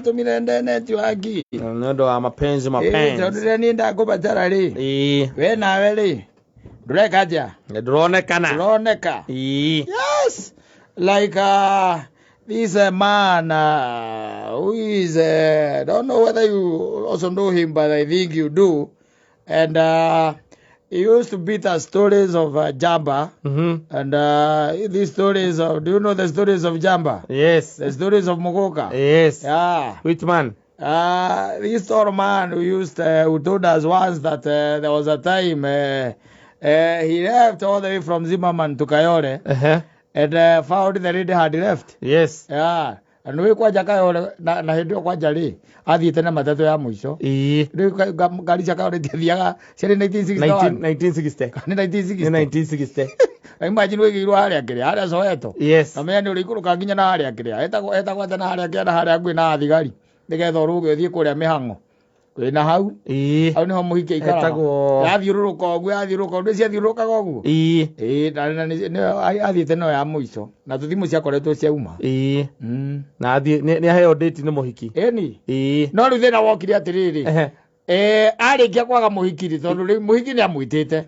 Tumire network. Ndo wa mapenzi. Tondu ni ndakubatara ri. We nawe ri. Ndureka atia? Ndroneka. Yes. Like this man who is don't know whether you also know him, but I think you do. And he used to beat us stories of Jamba. And these stories of, do you know the stories of Jamba? Yes. The stories of Mogoka? Yes. Yeah. Which man? This tall man who told us once that there was a time he left all the way from Zimmerman to Kayore. And found the lady had left. Yes. Yeah. And we kwa Kayore na hindio kwa jari athiite na matatu ya mwisho. Gari cha Kayore thiaga ciri 1960. 1960. Imagine we girwa haria kire haria Soweto. Yes. Amenya ni urikuruka nginya na haria kire. Etagwa na haria kire na haria ngwi na thigari. Nigetha uruge thie kuria mihango. Kwina hau. Hau niho muhike ikara. Yathiururuka ogu ndu ciathiururuka ogu. Na athiite no ya mwisho. Na tuthimu ciakoretwo ciauma. Na athi ni aheo date ni muhiki. Eni. No riu thina wokire atiriri. Arikia kwaga muhikiri tondu muhiki ni amwitite.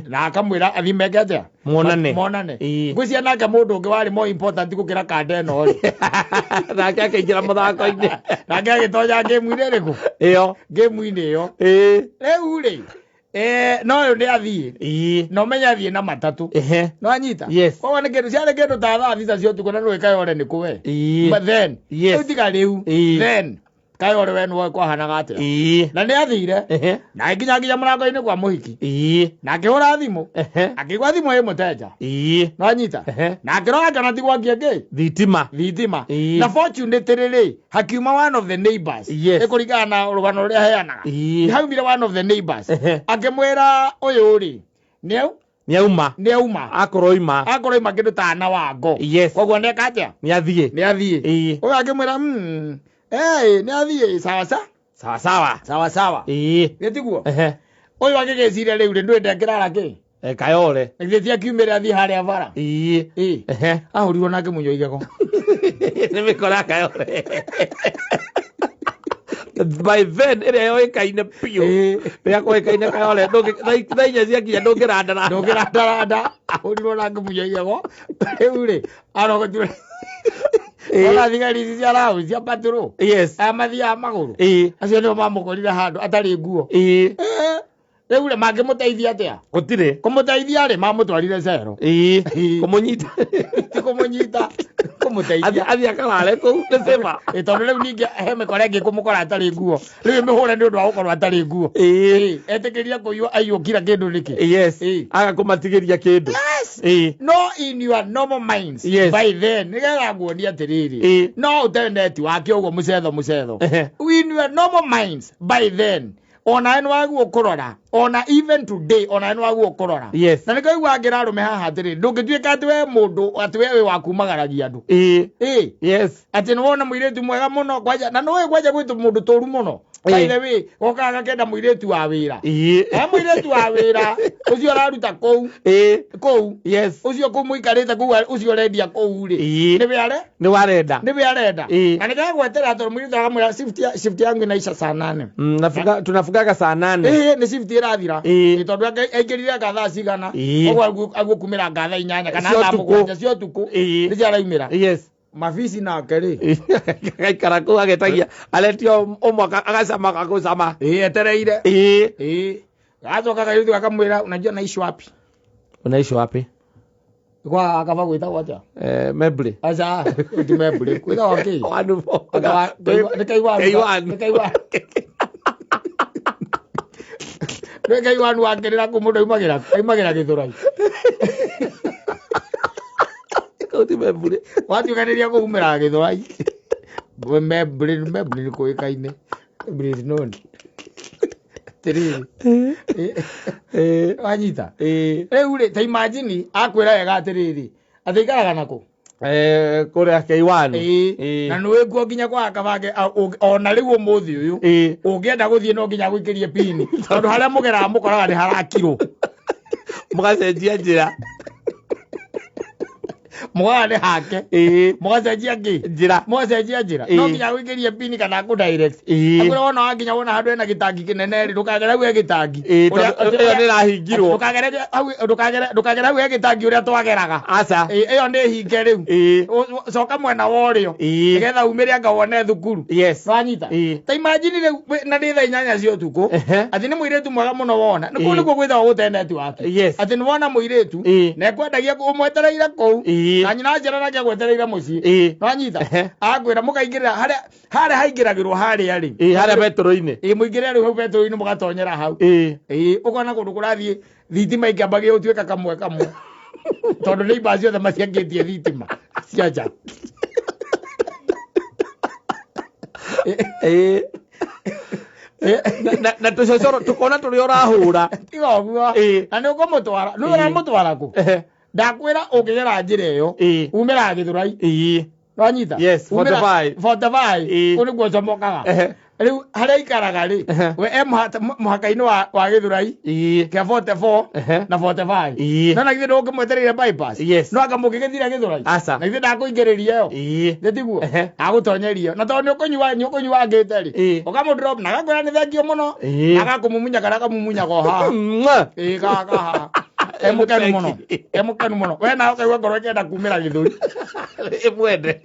Na akamwira athimeke atia? Monane. Ngwiciria nake mundu ungi wari more important gukira kanda eno ri. Nake akaingira muthako-ini. Nake agitonya game-ini riku. Game-ini iyo. Riu ri. No yo ni athii. No menya athii na matatu. No anyita. Kwa ni kindu ciare kindu ta thaa thita cio tuko na no Kayore ni kuwe. But then. Riu tiga riu. Then. Kayore we no kwa hanaga atia. Na ni athire. Na nginya murango-ini kwa muhiki. Na akihura thimu. Akigwa thimu ye muteja. No anyita. Na akiroga kana ti gwa ngienge. Thitima. Na fortunately hakiuma one of the neighbors. Ekuringana na rugano ria heanaga. Ni haumire one of the neighbors. Akimwira uyu ri. Niauma. Akoroima kindu ta na wango. Koguo ndeka atia? Ni athie. Uyu akimwira ni athie sawa. Getiguo. Uyu agigeciria riu ri ndwende ngirara ki? Kayore. Ngithi akiumira athie haria bara. Ahurirwo nake munyo igego. Ni mikora Kayore. By then ere yo ikaine pio. Ria ko ikaine Kayore ndainya ciakinya ndungiranda. Ahurirwo nake munyo igego. Riu ri arogotire. Ola thigari cia rahu cia patro. Amathia maguru. Acio nio mamukorire handu atari nguo. Riu mangimuteithia atia? Gutire. Kumuteithia ri mamutwarire cero. Kumunyita. Kumuteithia. Athia karare ku nisema. Tondu riu ningi heme korenge kumukora atari nguo. Riu mihure ni undu wa gukorwo atari nguo. Etikiria kuyo ayo kira kindu niki. Aga kumatigiria kindu. No, in your normal minds. By then nigetha nguonia atiriri. No utendeti wake uguo mucetho. In your normal minds by then ona eno wagu okorora ona even today ona eno wagu okorora. Na nikaigua ngirarume haha atiri ndungituika atwe mundu atwe we wakumagaragia andu. Ati no wona muiretu mwega muno kwaja na no kwaja gwitu mundu toru muno. By the way okaga kenda muiretu wa wira. Muiretu wa wira ucio araruta kou. Ucio kumuikarite kou ucio rendia kou ri. Ni warenda. Na nikagwetera tondu muiretu akamwira shift yangu inaisha saa 8. Tunafugaga saa 8. Ni shift irathira. Tondu aikirire gathaa cigana. Ogwo agukumira gathaa 8 kana thaa 7 cio tuku. Ni ciaraimira. Mavisi na keri. Gaikara ku agetagia. Aletio omwaka agacama gagusama. Etereire. Gacoka gayuthu akamwira unajua naishi wapi? Unaishi wapi? Kwa akava gwita wacha. Meble. Acha, uti meble. Kwita waki. Wonderful. Nikaiwa. Nikaiwa nwagerera ku mundu imagira githurai. Uti meble. Watu kaniria ku umira githurai. Meble ko ikaine. Meble non. Tiri. Anyita. Uri ta imagine akwira yega atiriri. Athikaraga nako. Kuria K1. Na nwe guo nginya kwa akabange ona riu umuthi uyu. Ungienda guthie no nginya guikirie pini. Tondu haria mugera mukoraga ni harakiro. Mugacenjia njira. mwana hake mwacenjia njira no nginya wikirie pini kana ku direct akura wona wanginya wona handu ena gitangi kinene ri ndukagera gwe gitangi uria ni rahingirwo ndukagera gwe gitangi uria twageraga aca iyo ni hinge riu coka mwena worio nigetha umire anga wone thukuru wanyita ta imagine riu na ndi thaa 8 cia utuku ati ni muiretu mwega muno wona ni niguo gwitha gutendeti wake ati ni wona muiretu na ekwendagia kumwetereire kou na nyina njira nake gwetereire mucii wanyita akwira mukaingirira haria haingiragirwo haria ri haria betoro-ini muingire riu hau betoro-ini mugatonyera hau ukona kundu kurathie thitima ikiambagia utuika kamwe tondu ni imba ciothe maciangitie thitima ciaja na tucocoro tukona turi urahura tiga guo na ni ukumutwara ni uramutwara ku ndakwira ukigera njira iyo umira Githurai wanyita 45 kuni guo comokaga riu haria ikaraga ri we muhaka-ini wa Githurai kia 44 na 45 no na githe ndukimwetereire bypass no anga mukigithira Githurai na githe ndakuingiriria yo gitiguo agutonyerio na tondu nikunyua ngite ri ukamudrop na gakwira ni thengio muno na gakumumunya kana kamumunya go haha kaka emukenu muno we na ukaigua ngoro ikenda kumira Githuri imwende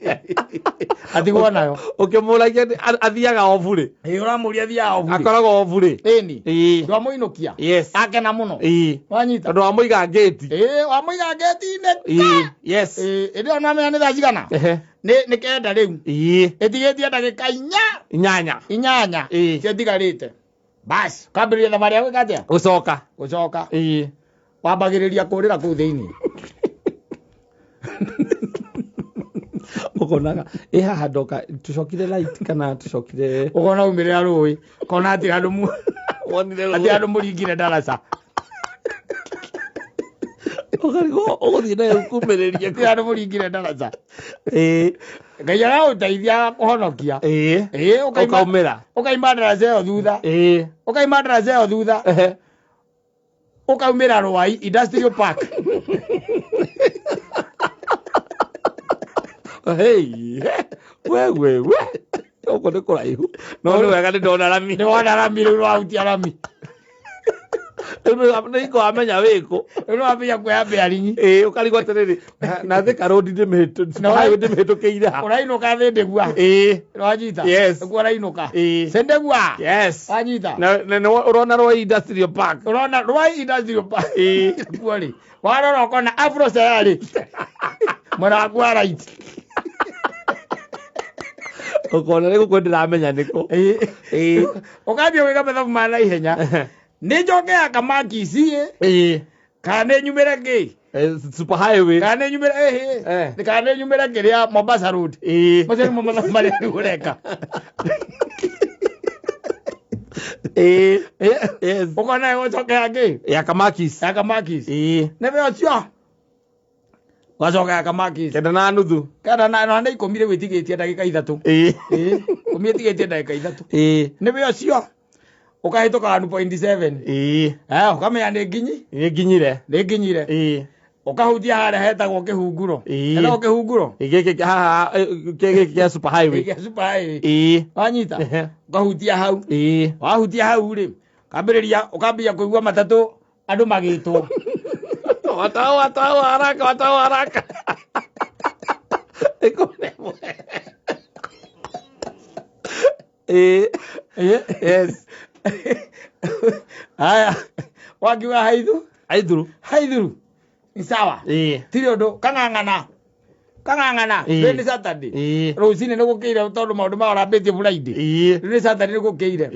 atigwo nayo ukimuragia athiaga ovuri uramuria athiaga ovuri akoragwo ovuri ini ndwamuinukia akena muno wanyita tondu wamuiga ngeti wamuiga ngeti-ini ndio namenya ni thaa cigana ni kenda riu itigitie ndagika inyanya ciatigarite basi kambiria thabarĩ ya gwĩka atĩa gucoka wambagĩrĩria kũrĩra kũu thĩinĩ ukonaga haha ndoka tucokire light kana tucokire ukona umĩrĩra rũĩ kona atĩ andũ mũringire ndaraca uguthii nayo kumĩrĩria andũ mũringire ndaraca Ngai araũteithia kũhonokia ukaima ndaraca ĩyo thutha ukaumĩra Rũai Industrial Park wewe uko ni kuraihu no ni wega ni ndona rami riu rwahutia rami niko amenya wiko no amenya kuya bearingi ukarigwo atiriri na Thika Road ndimihitukiire ha urainuka thi ndigua rwanyita guo urainuka sendegua wanyita na urona Rũai Industrial Park guo ri warora ukona Afro Sayari mwena waku wa right ukona rä gå kwä ndä ramenya nä kå ukambia gwä ka mathabu ma naihenya nä njokea Kamakisi kana nä nyumä re ngä kana nä nyumä re kana nä nyumä re ngä rä a Mombasa Road macio nä mo mathabu marä a gå reka ukona gå cokea ngä ya Kamakisi nä we å cio wacoka Kamakisi kenda na nuthu na ikomire witigitie ndagika 3 umitigitie ndagika 3 niwe ucio ukahituka 1.7 ukamenya nä nginyire ukahutia haria hetagwo kihunguro hetagwo kihunguro haha kia super highway wanyita ukahutia hau wahutia hau ri ukambia kuigua matatu andu magitwo watao haraka yes haya wakiwa haithuru ni sawa tiri undu kang'ang'ana ni Saturday rucini ni gukire tondu maundu ma urambitie Friday ni Saturday ni gukire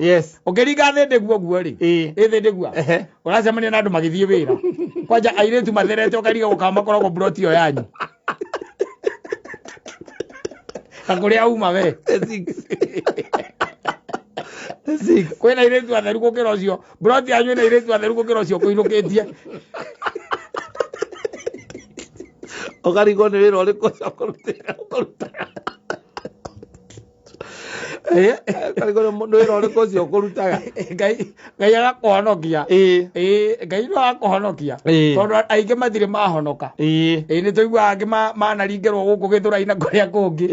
ukiringa thi ndiguo ri thi ndigua uracemania na andu magithie wira kwanja airetu matherete ukariga gukama koragwo broti yo yanyu kakuria uma we kwina airetu atheru gukira ucio broti yanyu na airetu atheru gukira ucio kuinukitie ukarigwo nĩ wĩra ũrĩkũ ũkũruta Karigoro mundu ero ri kocio kurutaga. Ngai agakohonokia. Ngai no agakohonokia. Tondu aingi mathire mahonoka. Ni tuigua angi manaringerwo guku githura-ina kuria kungi.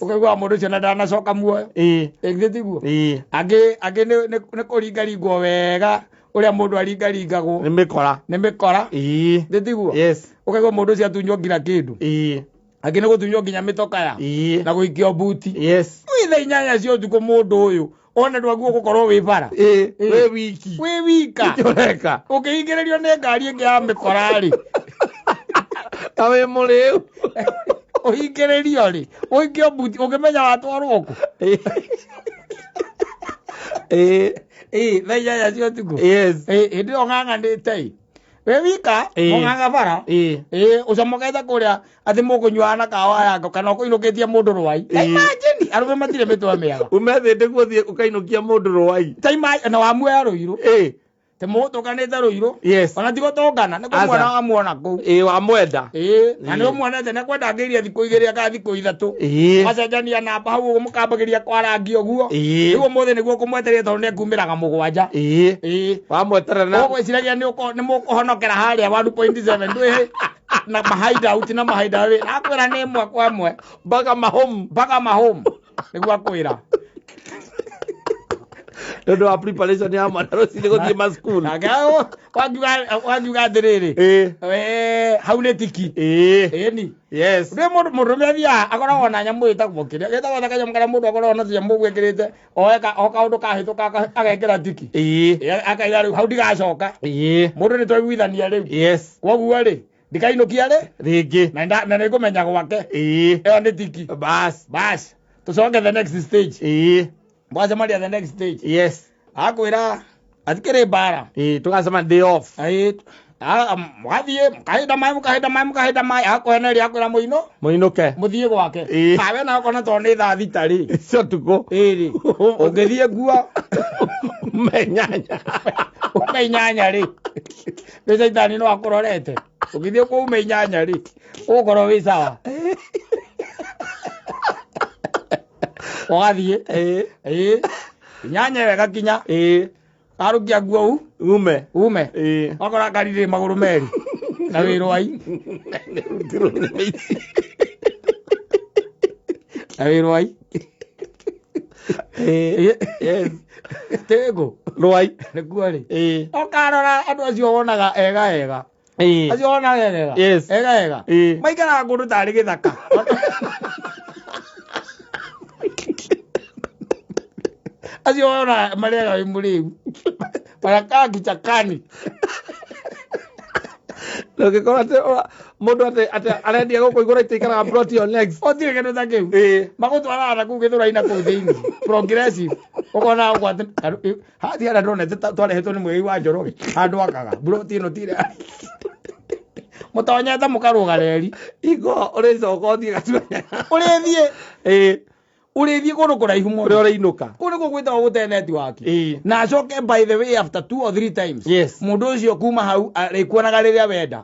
Ukaigua mundu ucio na ndanacoka muoyo. Githĩ tiguo? Angi ni kuringaringwo wega uria mundu aringaringagwo. Ni mikora. Githĩ tiguo? Ukaigua mundu ucio atunywo nginya kindu. Angi ni gutunywo nginya mitoka ya na guikio buti. Withe inyanya cio tuko mundu uyu ona ndwaguo gukorwo wi bara. We wiki. We wika. Ukioreka. Ukiingiririo ni ngari ingi ya mikora ri. Kawe muriu. Uingiririo ri. Uikio buti ukimenya watwarwo ku. Inyanya cio tuko. Ndio ng'ang'anite. We wika mong'ang'a bara. Ucamokete kuria ati mukunywana kawa yako kana ukuinukitie mundu rwai. Imagine arume matire mitwe miaga. Umethete guthie ukainukia mundu rwai. Na wamuoya ruiru. Te mutukanite ruiru. Ona tigo tongana ni kumwona wamuona ku. Wamwenda. Na ni umwonete ne kwenda ngiria thiku igiri aka thiku ithatu. Macenjania namba hau mukambagiria kwarangi uguo. Niguo muthe niguo kumweteria tondu ni kumiraga mugwanja. Wamwetera na gwiciragia ni mukuhonokera haria 1.7 ndwi na mahaida out na mahaida ri akwira ni imwe kwa imwe mpaka mahome niguo akwira ndio wa preparation ya mwana rocini guthie ma school agao wanjuga ndiriri hau ni tiki ni ndi mundu methia akoragwo na nyamu itagwo kiria getagwo thakanya mukara mundu akoragwo na nyamu gwikirite kaundu kahituka agekira tiki akaira riu hau ndigacoka mundu ni twaiguithania riu koguo ri ndikainukia ri ringi na nikumenya gwake iyo ni tiki bas tucoke the next stage Mwasemaria the next stage. Akwira atikire bara. Tukasema day off. Mwathie mukahida mai akweneria akwira muinuke muthie gwake. Awe na kona toni tha thita ri. Cio tuko. Ri. Ungithie gua menyanya ri. Beza itani no akurorete. Ungithie ku menyanya ri. Ukorwo wi sawa. Wathie nyanya wega kinya arukia guo ume akora karire maguru meri na wirwai tego rwai nikuari okarora andu acio wonaga ega acio wonaga ega maikara ngundu tari githaka acio wona marega imuriu baraka kichakani Nogikora mundu ate arendia guko igura itikara brought your legs otire kendo takeu magutwara na ku githura-ina ku thiini progressive ukona ugwa hathi ara ndone twarehetwo ni mwei wa njoroge handu akaga brought ino tire mutonyete mukaruga reri igo uricoka uthie gatuanya urithie urithie kundu kuraihu muno uri inuka kundu gugwitwa gute network na acoke by the way after 2 or 3 times mundu ucio kuma hau arikuonaga riria wenda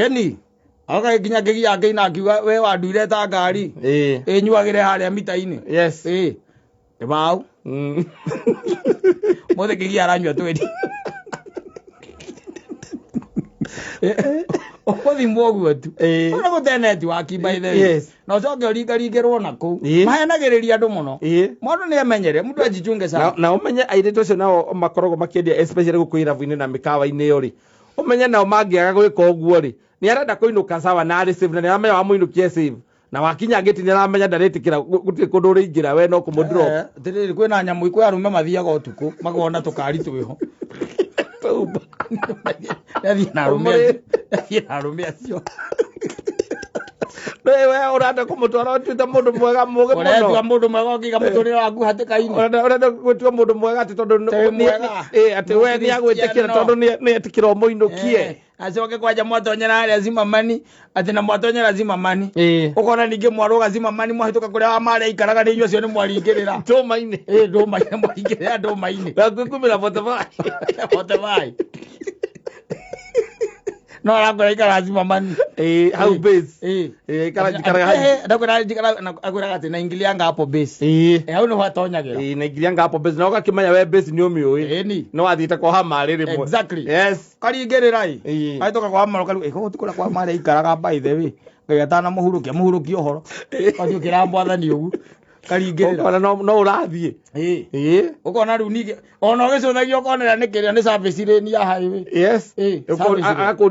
ni aka kinya kigia ngeina akiuga we wanduire ta ngari nyuagire haria mita-ini bau mothe kigia aranyua twendi okothimwo guo tu ona gute network by the way no coke uringaringirwo na ku mahenagiriria andu muno mundu ni amenyere mundu ajichunge sana na umenye airĩtu acio nao makoragwo makĩendia especially gũkũ irabu-inĩ na mĩkawa-inĩ ĩyo rĩ umenye nao mangĩaga gwĩka ũguo rĩ nĩ arenda kũinũka sawa na arĩ save na nĩ aramenya wamũinũkie save na wakinya ngĩti nĩ aramenya ndarĩtĩkĩra gũtirĩ kũndũ ũrĩingĩra we no kũmũ ndĩrĩ kwĩna nyamũ ikũ arume mathiaga ũtukũ magona tũkari twĩho yathie na arume acio wewe urenda kumutwara utuite mundu mwega muge muno urenda mundu mwega ukiga muturire waku hatikaini urenda gwetua mundu mwega ati tondu ati we ni agwetekira tondu ni etikira muinukie acoke kwaja mwatonyera haria Zimamani ati na mwatonyera Zimamani ukona ninge mwaruga Zimamani mwahituka kuria wa mari ikaraga ni inyuo cio ni mwaringirira nduma-ini nduma-ini mwaringirira nduma-ini gakukumira bote vai no no arakora ikara Zimmerman how base ikara ndakora akora ati na ingilianga hapo base au no watonyagira na ingilianga hapo base na ukakimanya we base ni omioi no athita kwa hamari rimwe exactly yes kari ngererai aitoka kwa hamari kari iko tukura kwa hamari ikaraga by the way ngayatana muhuruki ohoro kwani kirambwathani ugu karingirira no urathie ukona riu ningi ona ugicunagio ukonera nikiria ni service lane ya highway yes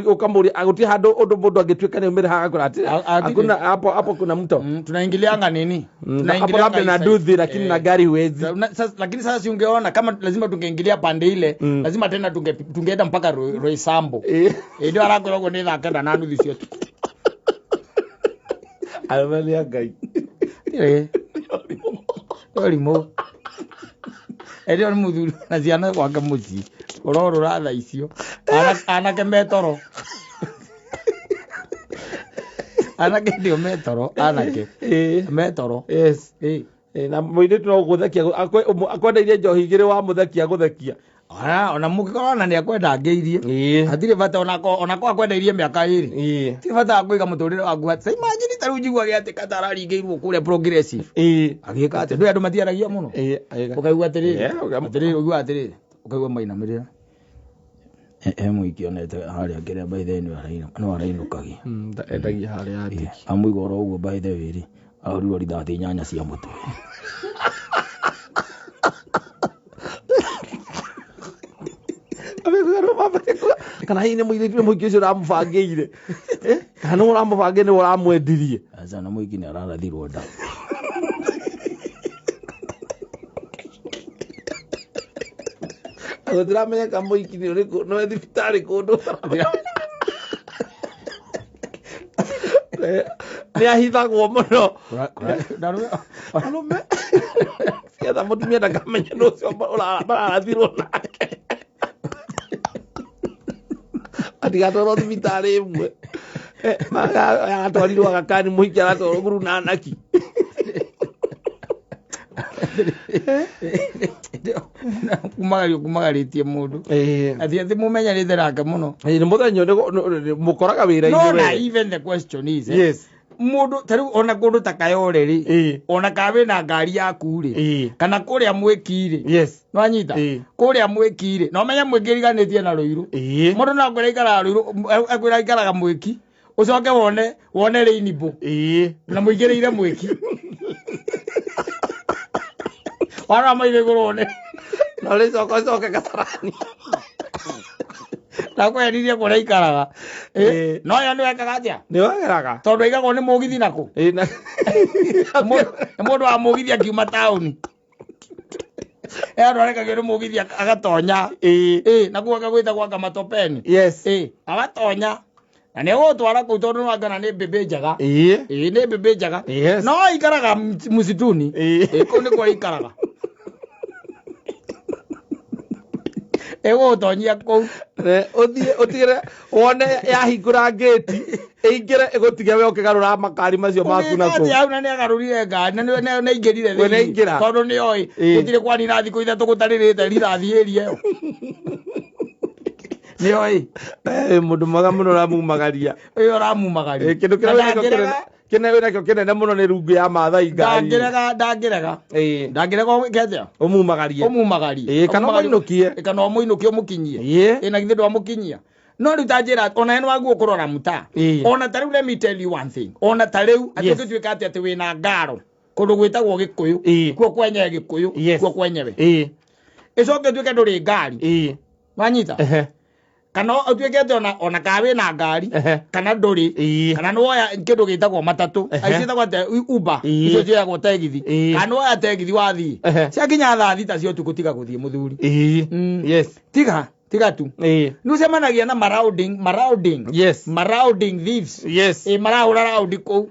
ukamuri aguti handu undu mundu angituika ni umira hakura ati hakuna hapo kuna mto tunaingilianga nini tunaingilianga na nduthi lakini na gari huwezi lakini sasa si ungeona kama lazima tungeingilia pande ile lazima tena tungeenda mpaka Roysambu ndio arakoragwo ni thakenda na nduthi cio alvalia gai Orimo. Edio muthuri na ciana gwake muci. Urorora tha icio. Anake metoro. Anake ndio metoro, anake. Metoro. Yes. Na mwinde no guthekia akwenda irie njohi igire wa muthekia guthekia. Ona mukikorana ni akwenda ngeirie. Hatire bata onako akwenda irie miaka iri. Ti bata akuiga muturire waku ati. Imagine taru jigwa giate katarari ngeirwo kure progressive. Agika ati ndu andu matiaragia muno. Ukaigua atiriri. Atiriri ugua atiriri. Ukaigua mainamirira. Muiki onete haria ngiria by the no arainukagia. Endagia haria ati. Amuiga oro uguo by the way. Auri thati nyanya cia mutu. Kana hii ni mwiritu muiki cio ramubangire kana uramubangire ni uramwendirie aca na muiki ni ararathirwo nda agutiramenya ka muiki ni uriku no thibitari kundu ni ahithagwo muno arume kiatha mutumia ndakamenya no cio urarathirwo nake atigatoro thibitari imwe atwarirwo agakani muhiki aratwarwo guru na anaki kumagaritie mundu athi mumenyarite nake muno ni muthenyo mukoraga wira-ini no even the question is yes mundu tariu ona kundu takayore ri ona kawe na ngari yaku ri kana kuria mwikiri yes no anyita kuria mwikiri no menya mwikiriganitie na ruiru mundu no ngore ikara ruiru akwira ikaraga mwiki ucoke wone rainbow na muigirire mwiki wana maire gorone no le coka katarani na kweririe kuria ikaraga no ya ndu ekaga atia ni wageraga tondu igagwo ni mugithi nako mundu wa mugithi akiuma tauni andu arekagio ni mugithi agatonya na kuga gwita gwaka matopeni yes agatonya na ne gutwara kuu tondu wangana ni mbembe njaga ni mbembe njaga no ikaraga musituni kuu ni kwa ikaraga egutonyia kuu utigire wone yahingura ngeti ingire igutigia we ukigarura makari macio maku naku au na ni agarurire ngari na ingirire thi tondu ni oi gutire kwani na thiku ithatu gutaririte rirathi area yo ni oi mundu maga muno ramumagaria uyo ramumagaria kindu kina wira kio kinene muno ni rungu ya mathai ngari ndangirega keja umumagarie kana muinukie mukinyie na githe ndwa mukinyia no riu tanjira ona eno wagu ukurora muta ona tariu let me tell you one thing ona tariu atituika ati wina ngaro kundu gwitagwo Gikuyu kuo kwenye Gikuyu kuo kwenyewe icoke tuike nduri ngari manyita kana atuikete ona kawe na ngari kana nduri kana noya kindu gitagwo matatu aicitagwo ate Uber icio ciagwo tegithi kana noya tegithi wathi ciakinya thaa thita cio tukutiga guthie muthuri yes tiga tu nucemanagia na marauding yes marauding thieves yes marahura raudi ku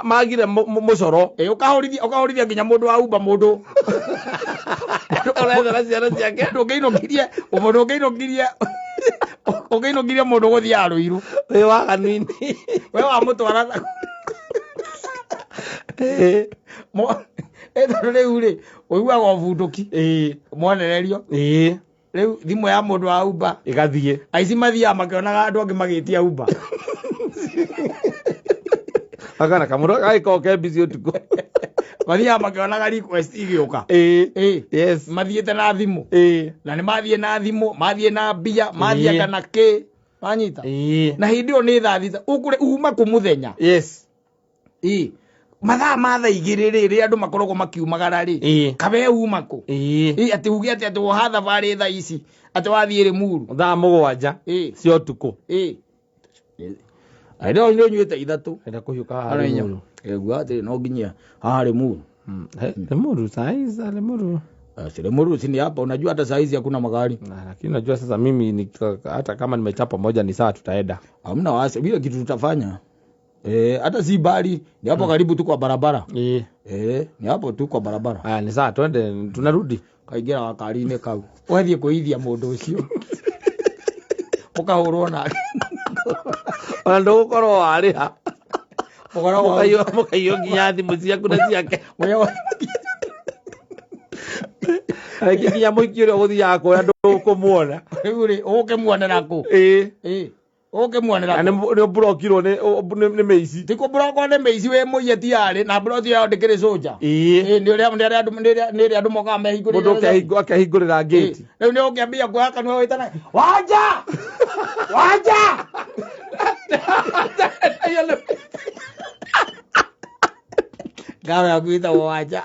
magire mucoro ukahurithia nginya mundu wa Uber mundu urethera ciana ciake ugeinogirie mundu guthia aruiru we waganini we wa mutwara ethano riu ri uiguaga ubunduki mwonererio Riu thimu ya mundu wa Uber igathie. Aici mathia makionaga andu angi magitia Uber. Agana kamuro gaiko ke busy utuko. Mathia makionaga request igioka. Yes. Mathiete na thimu. Na ni mathie na thimu, mathie na mbia, mathie kana ki. Wanyita. Na hindi o ni thaa thita ukure uma ku muthenya. Yes. Mathaa ma thaa igiri riri andu makoragwo makiumagara ri. Kabe uma ku. Ati uge ati woha thabari thaa ici. Ati wathie Limuru. Thaa mugwanja. Cio tuko. Aido ndio nyuite ithatu. Enda kuhiuka ha Limuru. Egwa ati no nginya ha Limuru. Limuru saiza Limuru. Limuru sini hapa unajua hata saizi hakuna magari. Lakini unajua sasa mimi hata kama nimechapa moja ni saa tutaenda. Hamna wasi bila kitu tutafanya. Hata si bali ni hapo karibu tu kwa barabara. Ni hapo tu kwa barabara. Ni saa twende tunarudi. Kaingira wakari-ine kau. Wathie kuithia mundu ucio. Ukahurwo na. Ona ndugukorwo wariha. Mukayo nginya thimu ciaku na ciake. Kinya muikire guthia ko ndukumuona. Riu ri ukimuonera ku. Ukimuonera. Ni blokirwo ni meici. Tiko blokwo ni meici we muiye tiari na blok ya ndikire soja. Ni ri andu moka mehingurira. Mundu akahingurira gate. Riu ni ukiambia kwa kanwa witana. Waja! Waja! Gawe akuita waja.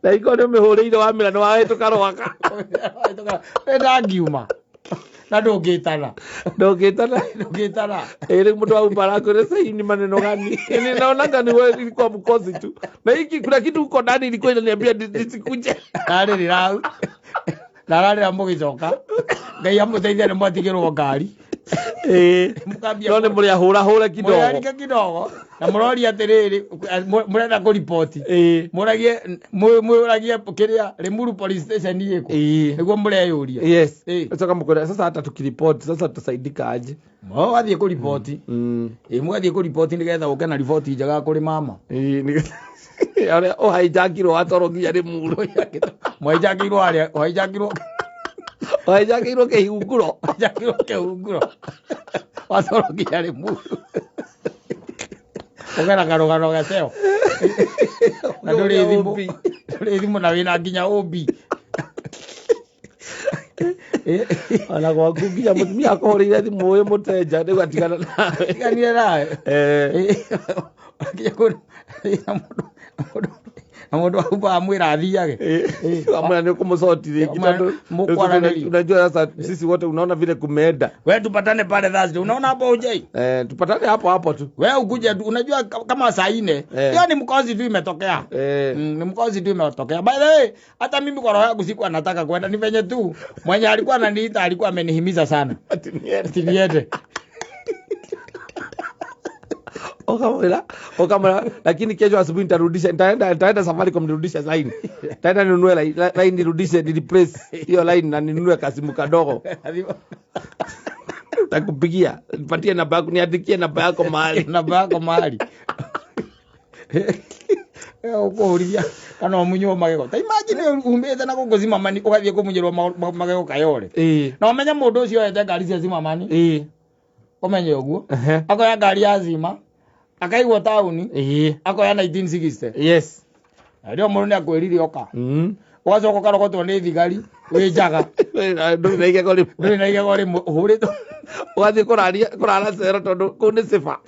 Na iko ndio mehuriire wa mira no wahituka rwaka. Enda ngiuma. Na ndungitana. Ere mtu au barako resa ni maneno gani? Ni naona gani wewe ilikuwa mkosi tu. Na hiki kuna kitu uko ndani ilikuwa inaniambia nisikuje. Nari rirau. Narari mugicoka. Ngai amuteithia ni mwatigirwo ngari. None muri ahura kidogo. Muri kidogo. Na murori atiriri murenda ku report. Muragie kiria Limuru police station yiko. Niguo mureyuria. Yes. Sasa mukora sasa hata tukireport sasa tutasaidika aje? Wathie ku report. Mwathie ku report nigetha uke na report njaga kuri mama. Ari o haijakirwo atoro nginya Limuru. Mwajakirwo ari Waijakirwo kehunguro. Watoro nginya Limuru. Ogana karogano gaseo. Na nduri thimu na wina nginya obi. Ana kwa kugia mutumia akohorire thimu uyu mutenja ni gatigana nawe. Tiganire nawe. Mundu akupa amwira athiage. Amwira ni kumusotithia kitu. Unajua sasa sisi wote unaona vile kumeenda. Wewe tupatane pale Thursday. Unaona hapo ujai? Tupatane hapo tu. Wewe ukuje unajua kama saa 4. Hiyo ni mkozi tu imetokea. Ni mkozi tu imetokea. By the way, hata mimi kwa roho yangu sikuwa nataka kwenda, ni venye tu mwenye alikuwa ananiita alikuwa amenihimiza sana. Ati niende. Okamera lakini kesho asubuhi nitarudisha, nitaenda safari kumrudisha line. Nitaenda ninunue line nirudishe, replace hiyo line na ninunue kasimu kadogo. Takupigia, nipatie namba yako, niandikie namba yako mahali. Uko uria kana munyo magego. Ta imagine umbete na kugozima mani ugathie kumunyirwo magego kayore. Na umenya mundu ucio ete ngari cia zima mani. Umenye uguo. Akoya ngari ya zima. Akaigwo tauni. Akoya 1960. Yes. Ndio mundu ni akwirire oka. Wazo karogotwo ni thigari winjaga. Nduri na igego hurito. Wathi kurara cero tondu kuni sifa.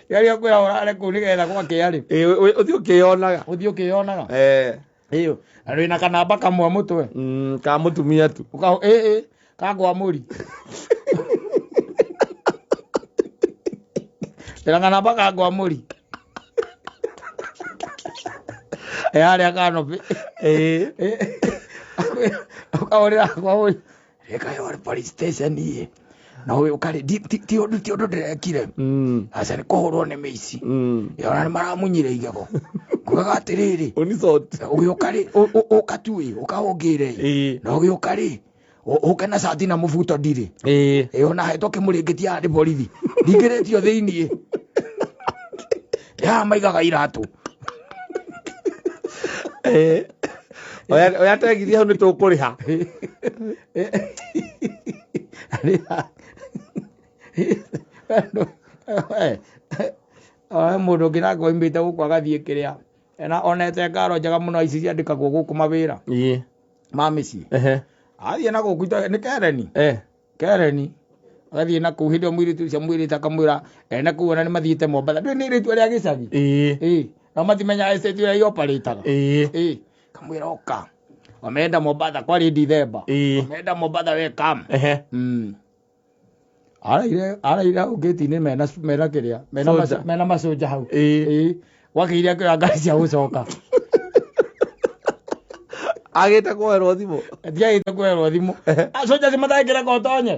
Yari akwira urare kuni getha kwa kiari. Uthi ukionaga. Iyo. Ari na kanamba kamwe mutwe. Ka mutumia tu. Kagwa muri. Terangana baka gwa muri. Ari akano. Akaorera kwa oi. Reka yo police station ye. Na wewe ukari ti odo direkire. Asa ni kohoro ne meici. Yona maramunyire igego. Kugaga atiriri. Unisot. Ugiyokari ukatui ukahongire. Na ugiyokari ukena sati na mufuto ndiri. Ona hetoke muringitia ndi borithi. Ndingiretio thiini. Ya maigaga iratu. oya tegithia hau ni tukuriha mundu ngina ngoimite guku agathie kiria ena onete ngaro njega muno ici ciandikagwo guku mawira ma mĩciĩ athie na guku ni Kereni Kereni agathie na kuu hindi mwiritu cia mwirite akamwira ena kuu ona ni mathiite Mombatha ndui ni iritu ria gicagi na matimenya estate ria operator kamwira oka wameenda Mombatha kwari December wameenda Mombatha we kam araira ugeti-inĩ mena kĩrĩa mena macoja hau wakiria kĩra ngari cia gũcoka agĩte kuoerwo thimũ ndiagĩte kuoerwo thimũ acoja cimatangĩra kotonye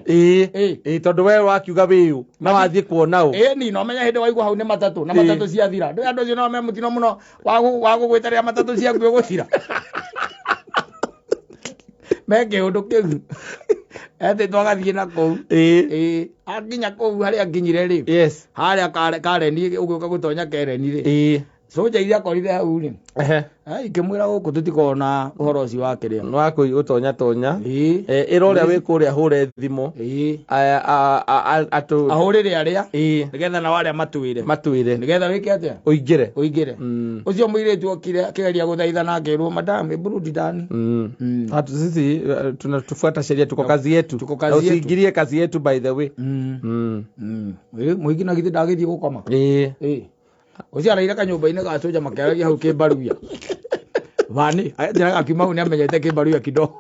tondũ we wakiuga wĩũ na wathiĩ kuona ũ ni no menya hĩndĩ waigua hau nĩ matatũ na matatũ ciathira ndĩ andũ acio no me mũtino mũno wa gũgwĩtarĩra matatũ ciaku gũthira meke ũndũ kĩu ete twagathie na kuu akinya kuu haria akinyire ri haria Kareni ũgĩũka gũtonya Kereni ri soja iria korire hau ri ikĩmwĩra gũkũ tũtikona ũhoro ũcio wa kĩrĩa no akũ ũtonya tonya ĩra ũrĩa wĩ kũrĩa hũre thimũ ahũrĩre arĩa nĩgetha nao arĩa matwĩre nĩgetha wĩke atĩa ũingĩre ũcio mũirĩtu okire akĩgeria gũthaithana akĩrwo madam burudi ndani sisi tunatufuata sheria tuko kazi yetu usiingilie kazi yetu by the way mũingĩ na githĩ ndagĩthiĩ gũkoma ucio araira kanyũmba-inĩ ga soja makĩaragia hau kĩmbaruya vani njĩraga akiuma hau nĩ amenyete kĩmbaruya kidogo